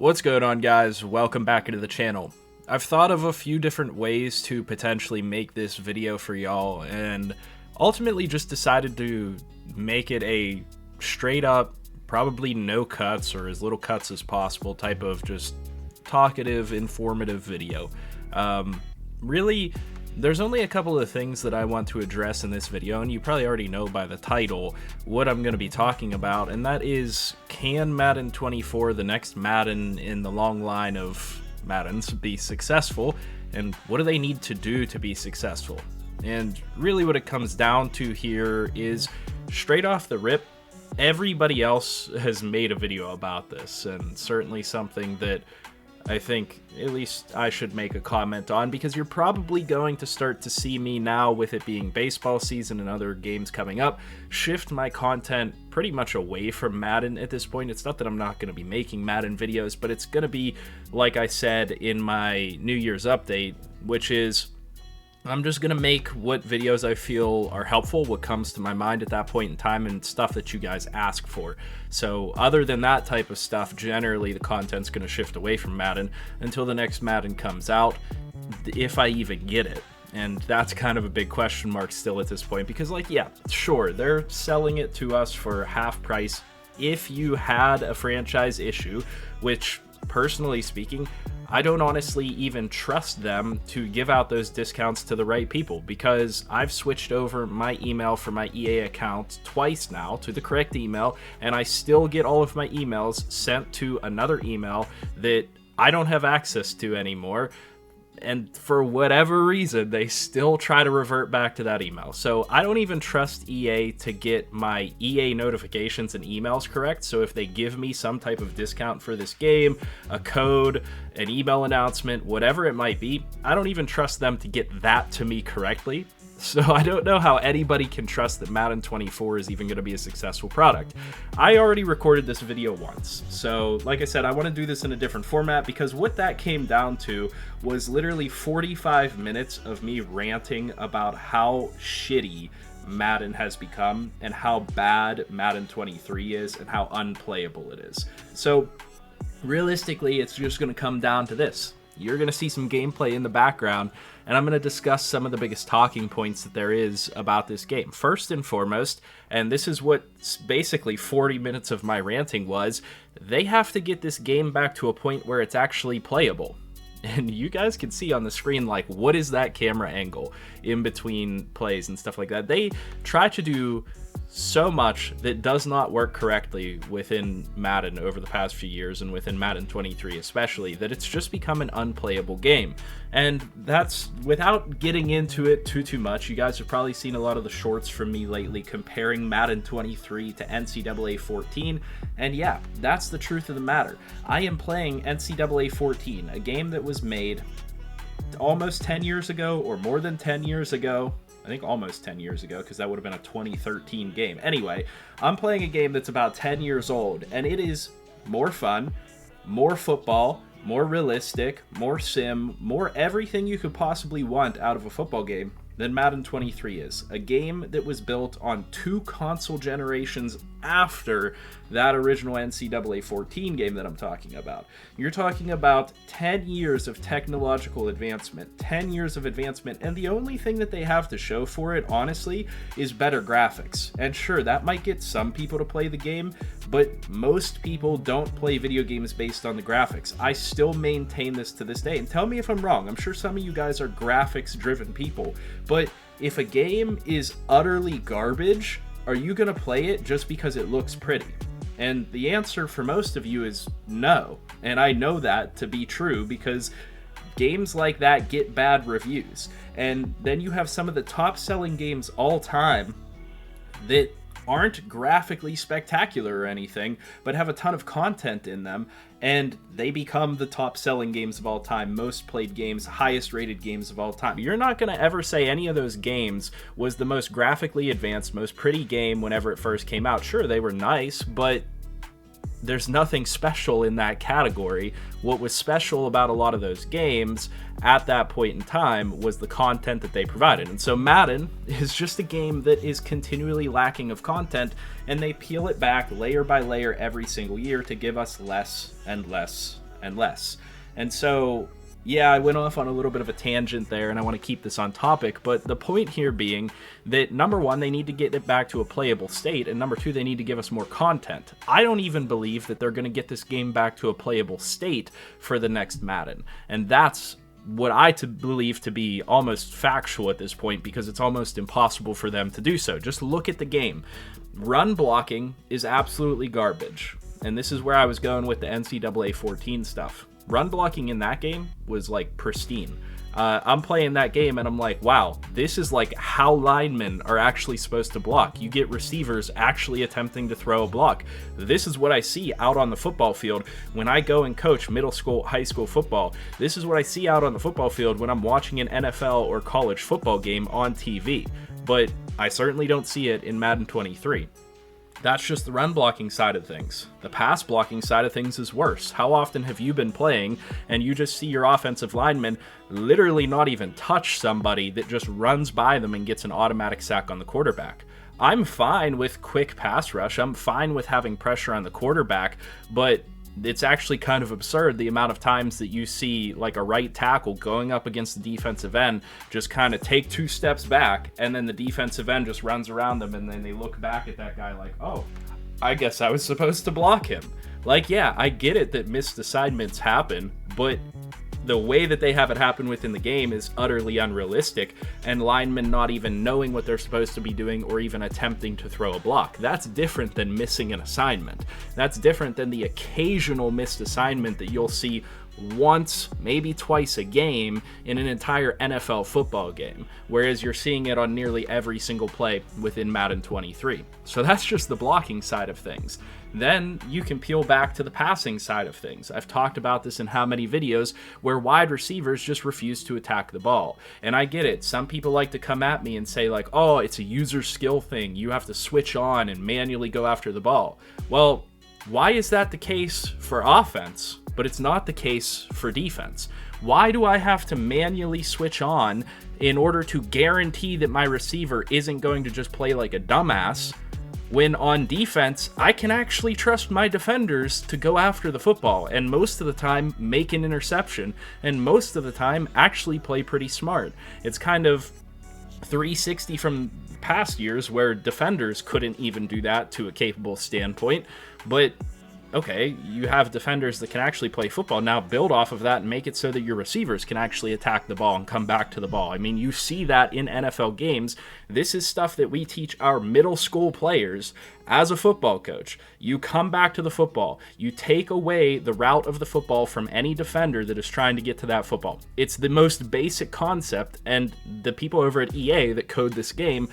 What's going on, guys? Welcome back into the channel. I've thought of a few different ways to potentially make this video for y'all, and ultimately just decided to make it a straight up, probably no cuts or as little cuts as possible type of just talkative, informative video. Really, there's only a couple of things that I want to address in this video, and you probably already know by the title what I'm going to be talking about, and that is, can Madden 24, the next Madden in the long line of Maddens, be successful, and what do they need to do to be successful? And really what it comes down to here is, straight off the rip, everybody else has made a video about this, and certainly something that I think at least I should make a comment on, because you're probably going to start to see me now, with it being baseball season and other games coming up, shift my content pretty much away from Madden at this point. It's not that I'm not going to be making Madden videos, but it's going to be, like I said in my New Year's update, which is I'm just going to make what videos I feel are helpful, what comes to my mind at that point in time, and stuff that you guys ask for. So other than that type of stuff, generally the content's going to shift away from Madden until the next Madden comes out, if I even get it. And that's kind of a big question mark still at this point, because, like, yeah, sure, they're selling it to us for half price. If you had a franchise issue, which, personally speaking, I don't honestly even trust them to give out those discounts to the right people, because I've switched over my email for my EA account twice now to the correct email, and I still get all of my emails sent to another email that I don't have access to anymore. And for whatever reason, they still try to revert back to that email. So I don't even trust EA to get my EA notifications and emails correct. So if they give me some type of discount for this game, a code, an email announcement, whatever it might be, I don't even trust them to get that to me correctly. So I don't know how anybody can trust that Madden 24 is even going to be a successful product. I already recorded this video once, so like I said, I want to do this in a different format, because what that came down to was literally 45 minutes of me ranting about how shitty Madden has become and how bad Madden 23 is and how unplayable it is. So realistically, it's just going to come down to this. You're going to see some gameplay in the background, and I'm going to discuss some of the biggest talking points that there is about this game. First and foremost, and this is what basically 40 minutes of my ranting was, they have to get this game back to a point where it's actually playable. And you guys can see on the screen, like, what is that camera angle in between plays and stuff like that. They try to do so much that does not work correctly within Madden over the past few years, and within Madden 23 especially, that it's just become an unplayable game. And that's without getting into it too much. You guys have probably seen a lot of the shorts from me lately comparing Madden 23 to NCAA 14, and yeah, that's the truth of the matter. I am playing NCAA 14, a game that was made almost 10 years ago, or more than 10 years ago. I think almost 10 years ago, because that would have been a 2013 game. Anyway, I'm playing a game that's about 10 years old, and it is more fun, more football, more realistic, more sim, more everything you could possibly want out of a football game than Madden 23 is. A game that was built on 2 console generations after that original NCAA 14 game that I'm talking about. You're talking about 10 years of technological advancement, 10 years of advancement, and the only thing that they have to show for it, honestly, is better graphics. And sure, that might get some people to play the game, but most people don't play video games based on the graphics. I still maintain this to this day, and tell me if I'm wrong. I'm sure some of you guys are graphics-driven people, but if a game is utterly garbage, are you going to play it just because it looks pretty? And the answer for most of you is no. And I know that to be true, because games like that get bad reviews. And then you have some of the top-selling games all time that aren't graphically spectacular or anything, but have a ton of content in them, and they become the top-selling games of all time, most played games, highest-rated games of all time. You're not going to ever say any of those games was the most graphically advanced, most pretty game whenever it first came out. Sure, they were nice, but there's nothing special in that category. What was special about a lot of those games at that point in time was the content that they provided. And so Madden is just a game that is continually lacking of content, and they peel it back layer by layer every single year to give us less and less and less. And so, yeah, I went off on a little bit of a tangent there, and I want to keep this on topic, but the point here being that, number one, they need to get it back to a playable state, and number two, they need to give us more content. I don't even believe that they're going to get this game back to a playable state for the next Madden, and that's what I believe to be almost factual at this point, because it's almost impossible for them to do so. Just look at the game. Run blocking is absolutely garbage, and this is where I was going with the NCAA 14 stuff. Run blocking in that game was like pristine. I'm playing that game and I'm like, wow, this is like how linemen are actually supposed to block. You get receivers actually attempting to throw a block. This is what I see out on the football field when I go and coach middle school, high school football. This is what I see out on the football field when I'm watching an NFL or college football game on TV. But I certainly don't see it in Madden 23. That's just the run blocking side of things. The pass blocking side of things is worse. How often have you been playing and you just see your offensive lineman literally not even touch somebody that just runs by them and gets an automatic sack on the quarterback? I'm fine with quick pass rush. I'm fine with having pressure on the quarterback, but it's actually kind of absurd the amount of times that you see like a right tackle going up against the defensive end, just kind of take 2 steps back, and then the defensive end just runs around them, and then they look back at that guy like, oh, I guess I was supposed to block him. Like, yeah, I get it that missed assignments happen, but the way that they have it happen within the game is utterly unrealistic, and linemen not even knowing what they're supposed to be doing or even attempting to throw a block. That's different than missing an assignment. That's different than the occasional missed assignment that you'll see once, maybe twice a game in an entire NFL football game, whereas you're seeing it on nearly every single play within Madden 23. So that's just the blocking side of things. Then you can peel back to the passing side of things. I've talked about this in how many videos where wide receivers just refuse to attack the ball. And I get it. Some people like to come at me and say like, oh, it's a user skill thing. You have to switch on and manually go after the ball. Well, why is that the case for offense, but it's not the case for defense? Why do I have to manually switch on in order to guarantee that my receiver isn't going to just play like a dumbass, when on defense, I can actually trust my defenders to go after the football and most of the time make an interception and most of the time actually play pretty smart? It's kind of 360 from past years where defenders couldn't even do that to a capable standpoint, but okay, you have defenders that can actually play football. Now build off of that and make it so that your receivers can actually attack the ball and come back to the ball. I mean, you see that in NFL games. This is stuff that we teach our middle school players as a football coach. You come back to the football. You take away the route of the football from any defender that is trying to get to that football. It's the most basic concept, and the people over at EA that code this game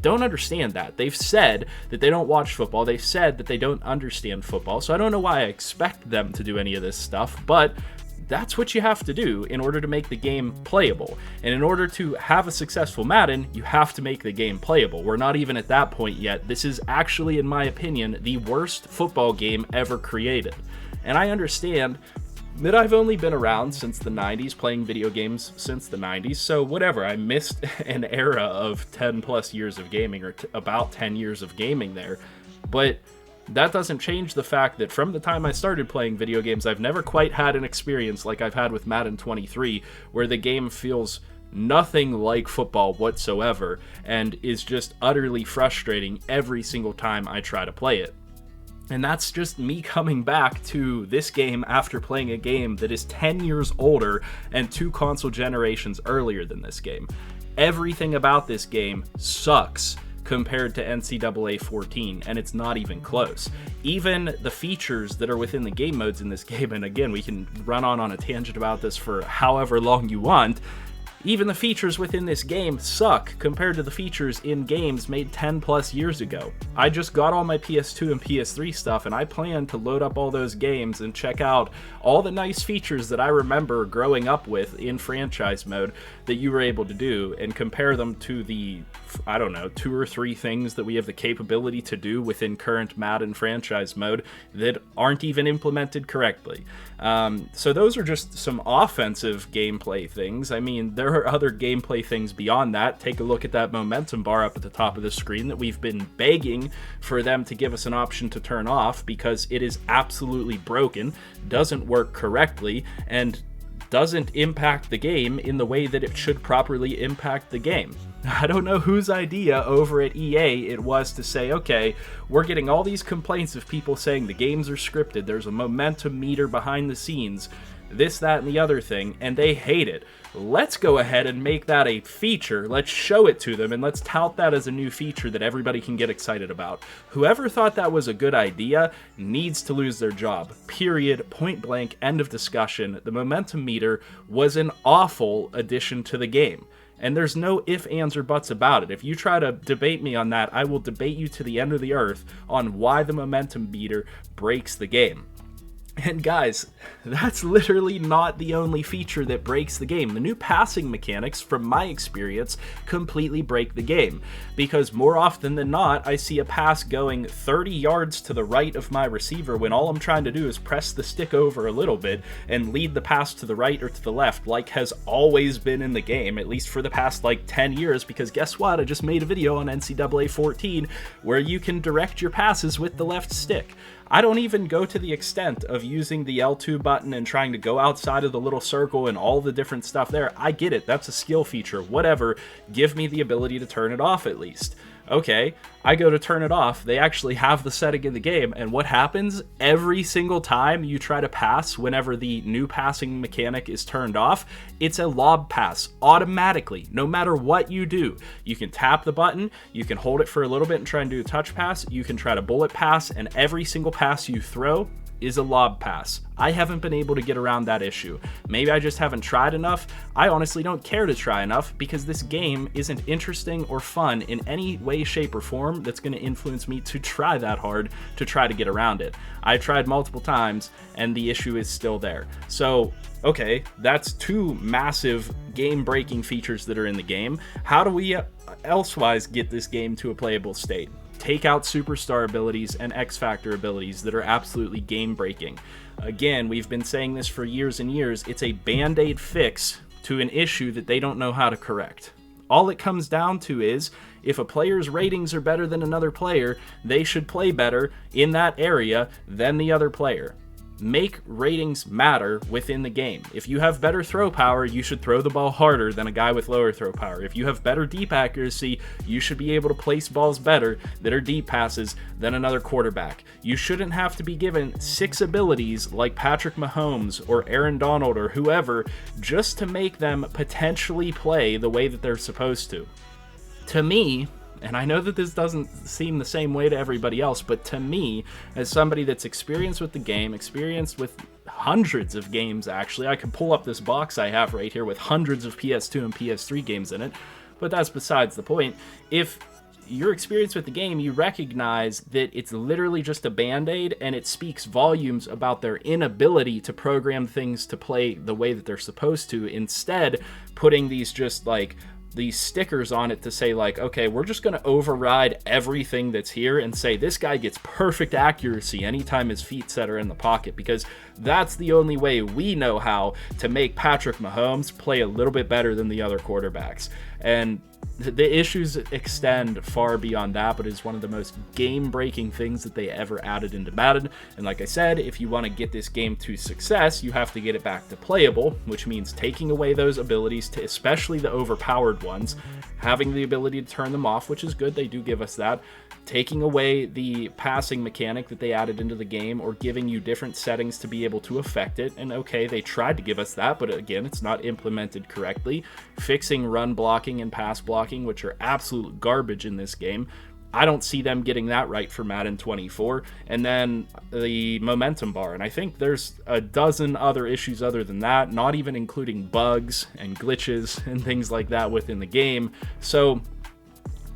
don't understand that. They've said that they don't watch football. They've said that they don't understand football. So I don't know why I expect them to do any of this stuff, but that's what you have to do in order to make the game playable. And in order to have a successful Madden, you have to make the game playable. We're not even at that point yet. This is actually, in my opinion, the worst football game ever created. And I understand that I've only been around since the 90s, playing video games since the 90s, so whatever, I missed an era of 10 plus years of gaming, or about 10 years of gaming there, but that doesn't change the fact that from the time I started playing video games, I've never quite had an experience like I've had with Madden 23, where the game feels nothing like football whatsoever, and is just utterly frustrating every single time I try to play it. And that's just me coming back to this game after playing a game that is 10 years older and 2 console generations earlier than this game. Everything about this game sucks compared to NCAA 14, and it's not even close. Even the features that are within the game modes in this game, and again, we can run on a tangent about this for however long you want, even the features within this game suck compared to the features in games made 10 plus years ago. I just got all my PS2 and PS3 stuff, and I plan to load up all those games and check out all the nice features that I remember growing up with in franchise mode that you were able to do, and compare them to the, I don't know, 2 or 3 things that we have the capability to do within current Madden franchise mode that aren't even implemented correctly. So those are just some offensive gameplay things. I mean, there are other gameplay things beyond that. Take a look at that momentum bar up at the top of the screen that we've been begging for them to give us an option to turn off, because it is absolutely broken, doesn't work correctly, and doesn't impact the game in the way that it should properly impact the game. I don't know whose idea over at EA it was to say, okay, we're getting all these complaints of people saying the games are scripted, there's a momentum meter behind the scenes, this, that, and the other thing, and they hate it. Let's go ahead and make that a feature. Let's show it to them, and let's tout that as a new feature that everybody can get excited about. Whoever thought that was a good idea needs to lose their job. Period. Point blank. End of discussion. The momentum meter was an awful addition to the game. And there's no ifs, ands, or buts about it. If you try to debate me on that, I will debate you to the end of the earth on why the momentum meter breaks the game. And guys, that's literally not the only feature that breaks the game. The new passing mechanics, from my experience, completely break the game. Because more often than not, I see a pass going 30 yards to the right of my receiver when all I'm trying to do is press the stick over a little bit and lead the pass to the right or to the left, like has always been in the game, at least for the past like 10 years, because guess what? I just made a video on NCAA 14 where you can direct your passes with the left stick. I don't even go to the extent of using the L2 button and trying to go outside of the little circle and all the different stuff there. I get it. That's a skill feature. Whatever. Give me the ability to turn it off at least. Okay, I go to turn it off. They actually have the setting in the game, and what happens every single time you try to pass whenever the new passing mechanic is turned off? It's a lob pass automatically, no matter what you do. You can tap the button, you can hold it for a little bit and try and do a touch pass, you can try to bullet pass, and every single pass you throw is a lob pass. I haven't been able to get around that issue. Maybe I just haven't tried enough. I honestly don't care to try enough, because this game isn't interesting or fun in any way, shape, or form that's going to influence me to try that hard to try to get around it. I tried multiple times and the issue is still there. So, okay, that's two massive game-breaking features that are in the game. How do we elsewise get this game to a playable state? Take out superstar abilities and X-Factor abilities that are absolutely game-breaking. Again, we've been saying this for years and years. It's a band-aid fix to an issue that they don't know how to correct. All it comes down to is, if a player's ratings are better than another player, they should play better in that area than the other player. Make ratings matter within the game. If you have better throw power, you should throw the ball harder than a guy with lower throw power. If you have better deep accuracy, you should be able to place balls better that are deep passes than another quarterback. You shouldn't have to be given 6 abilities like Patrick Mahomes or Aaron Donald or whoever just to make them potentially play the way that they're supposed to. To me, and I know that this doesn't seem the same way to everybody else, but to me, as somebody that's experienced with the game, experienced with hundreds of games actually, I can pull up this box I have right here with hundreds of PS2 and PS3 games in it, but that's besides the point. If you're experienced with the game, you recognize that it's literally just a band-aid, and it speaks volumes about their inability to program things to play the way that they're supposed to, instead putting these just like these stickers on it to say like, okay, we're just going to override everything that's here and say this guy gets perfect accuracy anytime his feet set are in the pocket, because that's the only way we know how to make Patrick Mahomes play a little bit better than the other quarterbacks. And the issues extend far beyond that, but it's one of the most game-breaking things that they ever added into Madden. And like I said, if you want to get this game to success, you have to get it back to playable, which means taking away those abilities, to especially the overpowered ones, having the ability to turn them off, which is good, they do give us that, taking away the passing mechanic that they added into the game, or giving you different settings to be able to affect it. And okay, they tried to give us that, but again, it's not implemented correctly. Fixing run blocking and pass blocking, which are absolute garbage in this game. I don't see them getting that right for Madden 24. And then the momentum bar. And I think there's a dozen other issues other than that, not even including bugs and glitches and things like that within the game. So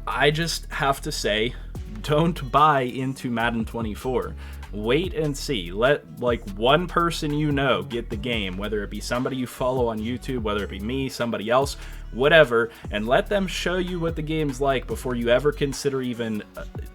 I just have to say, don't buy into Madden 24. Wait and see. Let like one person you know get the game, whether it be somebody you follow on YouTube, whether it be me, somebody else, whatever, and let them show you what the game's like before you ever consider even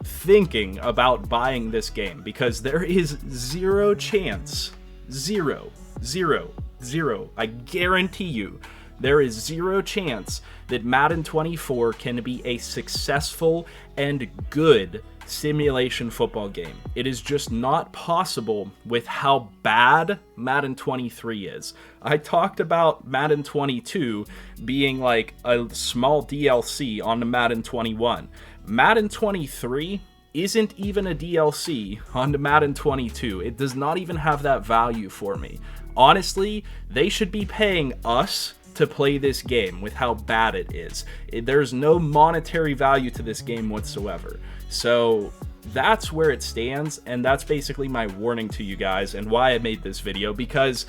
thinking about buying this game, because there is zero chance Zero, zero, zero. I guarantee you, there is zero chance that Madden 24 can be a successful and good simulation football game. It is just not possible with how bad Madden 23 is. I talked about Madden 22 being like a small DLC on the Madden 21. Madden 23 isn't even a DLC on the Madden 22. It does not even have that value for me. Honestly, they should be paying us to play this game with how bad it is. There's no monetary value to this game whatsoever. So that's where it stands, and that's basically my warning to you guys and why I made this video, because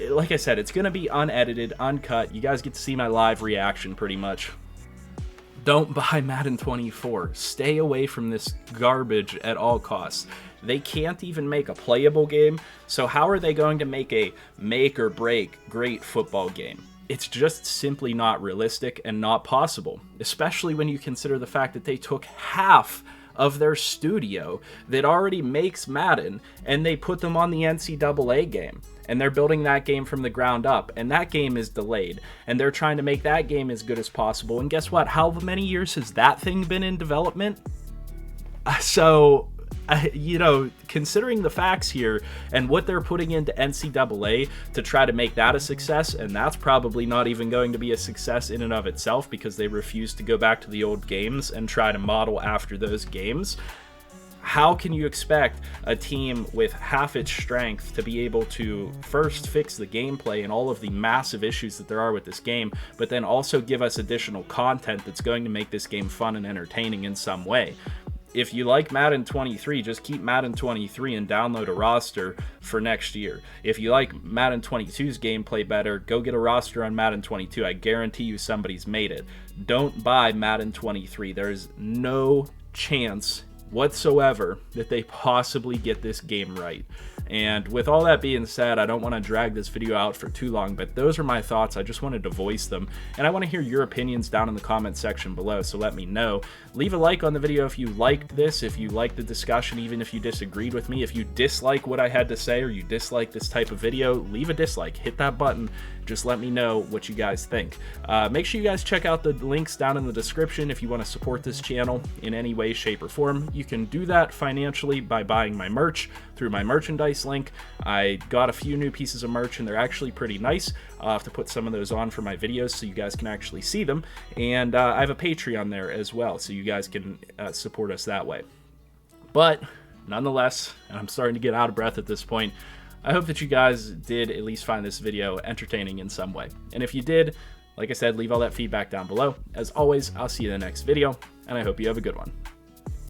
like I said, it's gonna be unedited, uncut. You guys get to see my live reaction pretty much. Don't buy Madden 24. Stay away from this garbage at all costs. They can't even make a playable game, so how are they going to make a make or break great football game? It's just simply not realistic and not possible, especially when you consider the fact that they took half of their studio that already makes Madden and they put them on the NCAA game. And they're building that game from the ground up, and that game is delayed, and they're trying to make that game as good as possible. And guess what? How many years has that thing been in development? So, you know, considering the facts here and what they're putting into NCAA to try to make that a success, and that's probably not even going to be a success in and of itself because they refuse to go back to the old games and try to model after those games. How can you expect a team with half its strength to be able to first fix the gameplay and all of the massive issues that there are with this game, but then also give us additional content that's going to make this game fun and entertaining in some way? If you like Madden 23, just keep Madden 23 and download a roster for next year. If you like Madden 22's gameplay better, go get a roster on Madden 22. I guarantee you somebody's made it. Don't buy Madden 23. There's no chance whatsoever that they possibly get this game right. And with all that being said, I don't want to drag this video out for too long, but those are my thoughts. I just wanted to voice them, and I want to hear your opinions down in the comment section below, so let me know. Leave a like on the video if you liked this, if you liked the discussion, even if you disagreed with me. If you dislike what I had to say or you dislike this type of video, leave a dislike. Hit that button. Just let me know what you guys think. Make sure you guys check out the links down in the description if you want to support this channel in any way, shape, or form. You can do that financially by buying my merch through my merchandise link. I got a few new pieces of merch and they're actually pretty nice. I'll have to put some of those on for my videos so you guys can actually see them. And I have a Patreon there as well, so you guys can support us that way. But nonetheless, and I'm starting to get out of breath at this point, I hope that you guys did at least find this video entertaining in some way. And if you did, like I said, leave all that feedback down below. As always, I'll see you in the next video, and I hope you have a good one.